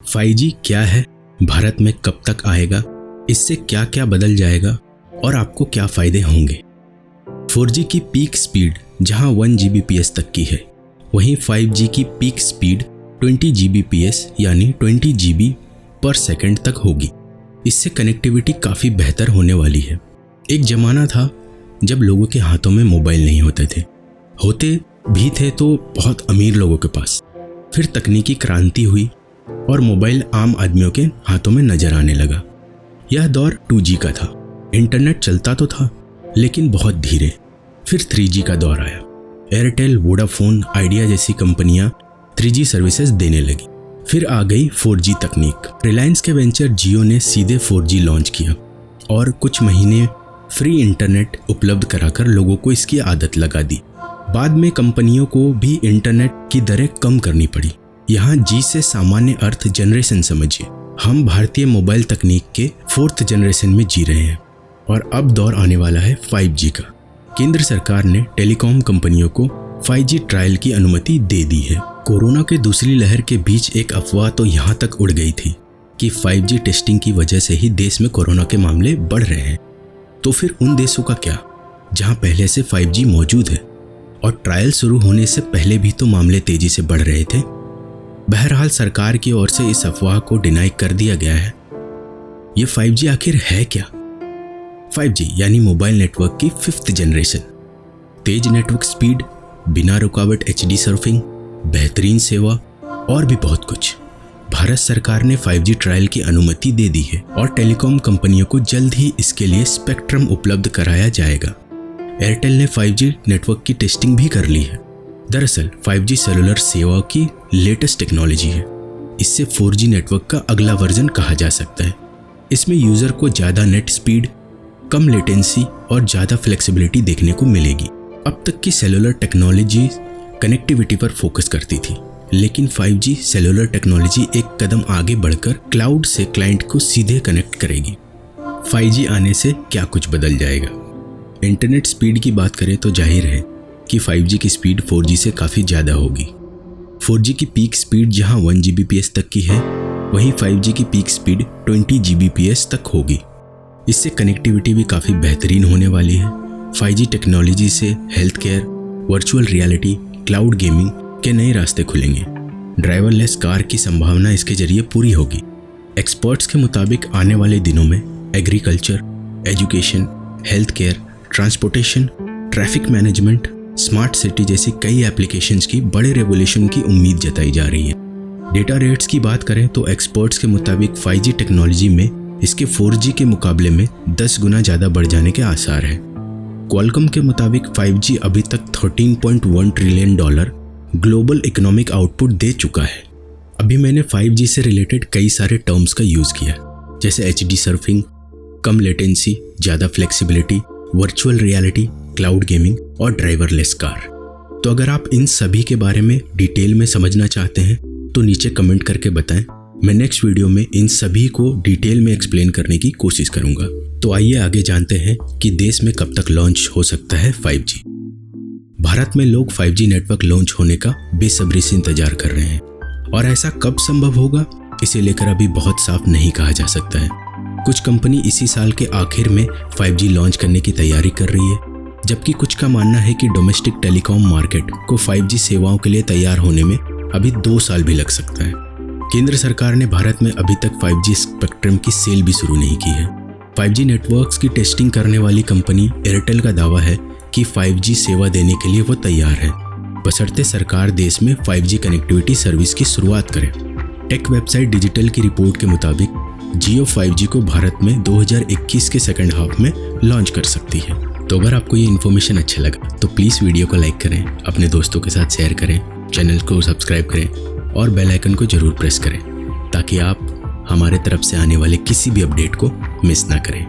5G क्या है, भारत में कब तक आएगा, इससे क्या क्या बदल जाएगा और आपको क्या फ़ायदे होंगे। 4G की पीक स्पीड जहां 1 Gbps तक की है, वहीं 5G की पीक स्पीड 20 Gbps यानी 20 GB पर सेकंड तक होगी। इससे कनेक्टिविटी काफ़ी बेहतर होने वाली है। एक ज़माना था जब लोगों के हाथों में मोबाइल नहीं होते भी थे तो बहुत अमीर लोगों के पास। फिर तकनीकी क्रांति हुई और मोबाइल आम आदमियों के हाथों में नजर आने लगा। यह दौर 2G का था। इंटरनेट चलता तो था लेकिन बहुत धीरे। फिर 3G का दौर आया। एयरटेल, वोडाफोन, आइडिया जैसी कंपनियां 3G सर्विसेज देने लगी। फिर आ गई 4G तकनीक। रिलायंस के वेंचर जियो ने सीधे 4G लॉन्च किया और कुछ महीने फ्री इंटरनेट उपलब्ध कराकर लोगों को इसकी आदत लगा दी। बाद में कंपनियों को भी इंटरनेट की दरें कम करनी पड़ी। यहाँ G से सामान्य अर्थ जनरेशन समझिए। हम भारतीय मोबाइल तकनीक के 4th जनरेशन में जी रहे हैं और अब दौर आने वाला है 5G का। केंद्र सरकार ने टेलीकॉम कंपनियों को 5G ट्रायल की अनुमति दे दी है। कोरोना के दूसरी लहर के बीच एक अफवाह तो यहाँ तक उड़ गई थी कि 5G टेस्टिंग की वजह से ही देश में कोरोना के मामले बढ़ रहे हैं। तो फिर उन देशों का क्या जहाँ पहले से 5G मौजूद है और ट्रायल शुरू होने से पहले भी तो मामले तेजी से बढ़ रहे थे। बहरहाल सरकार की ओर से इस अफवाह को डिनाई कर दिया गया है। ये 5G आखिर है क्या? 5G यानी मोबाइल नेटवर्क की 5th जनरेशन। तेज नेटवर्क स्पीड, बिना रुकावट HD सर्फिंग, बेहतरीन सेवा और भी बहुत कुछ। भारत सरकार ने 5G ट्रायल की अनुमति दे दी है और टेलीकॉम कंपनियों को जल्द ही इसके लिए स्पेक्ट्रम उपलब्ध कराया जाएगा। एयरटेल ने 5G नेटवर्क की टेस्टिंग भी कर ली है। दरअसल 5G सेलुलर सेवा की लेटेस्ट टेक्नोलॉजी है। इससे 4G नेटवर्क का अगला वर्जन कहा जा सकता है। इसमें यूज़र को ज़्यादा नेट स्पीड, कम लेटेंसी और ज़्यादा फ्लेक्सिबिलिटी देखने को मिलेगी। अब तक की सेलुलर टेक्नोलॉजी कनेक्टिविटी पर फोकस करती थी, लेकिन 5G सेलुलर टेक्नोलॉजी एक कदम आगे बढ़कर क्लाउड से क्लाइंट को सीधे कनेक्ट करेगी। 5G आने से क्या कुछ बदल जाएगा? इंटरनेट स्पीड की बात करें तो जाहिर है कि 5G की स्पीड 4G से काफ़ी ज़्यादा होगी। 4G की पीक स्पीड जहां 1 Gbps तक की है, वहीं 5G की पीक स्पीड 20 Gbps तक होगी। इससे कनेक्टिविटी भी काफ़ी बेहतरीन होने वाली है। 5G टेक्नोलॉजी से health care, virtual reality, cloud gaming के नए रास्ते खुलेंगे। ड्राइवरलेस कार की संभावना इसके जरिए पूरी होगी। एक्सपर्ट्स के मुताबिक आने वाले दिनों में agriculture, education, health care, transportation, traffic management, smart city जैसी कई एप्लीकेशंस की बड़े रेवोल्यूशन की उम्मीद जताई जा रही है। डेटा रेट्स की बात करें तो एक्सपर्ट्स के मुताबिक 5G टेक्नोलॉजी में इसके 4G के मुकाबले में 10 गुना ज़्यादा बढ़ जाने के आसार हैं। क्वालकॉम के मुताबिक 5G अभी तक $13.1 ट्रिलियन ग्लोबल इकोनॉमिक आउटपुट दे चुका है। अभी मैंने 5G से रिलेटेड कई सारे टर्म्स का यूज़ किया, जैसे HD सर्फिंग, कम लेटेंसी, ज़्यादा flexibility, virtual reality, cloud gaming और ड्राइवरलेस कार। तो अगर आप इन सभी के बारे में डिटेल में समझना चाहते हैं तो नीचे कमेंट करके बताएं। मैं नेक्स्ट वीडियो में इन सभी को डिटेल में एक्सप्लेन करने की कोशिश करूंगा। तो आइए आगे जानते हैं कि देश में कब तक लॉन्च हो सकता है 5G। भारत में लोग 5G नेटवर्क लॉन्च होने का बेसब्री से इंतजार कर रहे हैं और ऐसा कब संभव होगा, इसे लेकर अभी बहुत साफ नहीं कहा जा सकता है। कुछ कंपनी इसी साल के आखिर में 5G लॉन्च करने की तैयारी कर रही है, जबकि कुछ का मानना है कि डोमेस्टिक टेलीकॉम मार्केट को 5G सेवाओं के लिए तैयार होने में अभी 2 साल भी लग सकता है। केंद्र सरकार ने भारत में अभी तक 5G स्पेक्ट्रम की सेल भी शुरू नहीं की है। 5G नेटवर्क्स की टेस्टिंग करने वाली कंपनी एयरटेल का दावा है कि 5G सेवा देने के लिए वो तैयार है, बशर्ते सरकार देश में 5G कनेक्टिविटी सर्विस की शुरुआत करे। टेक वेबसाइट डिजिटल की रिपोर्ट के मुताबिक जियो 5G को भारत में 2021 के सेकंड हाफ में लॉन्च कर सकती है। तो अगर आपको ये इन्फॉर्मेशन अच्छा लगा तो प्लीज़ वीडियो को लाइक करें, अपने दोस्तों के साथ शेयर करें, चैनल को सब्सक्राइब करें और बेल आइकन को जरूर प्रेस करें ताकि आप हमारे तरफ से आने वाले किसी भी अपडेट को मिस ना करें।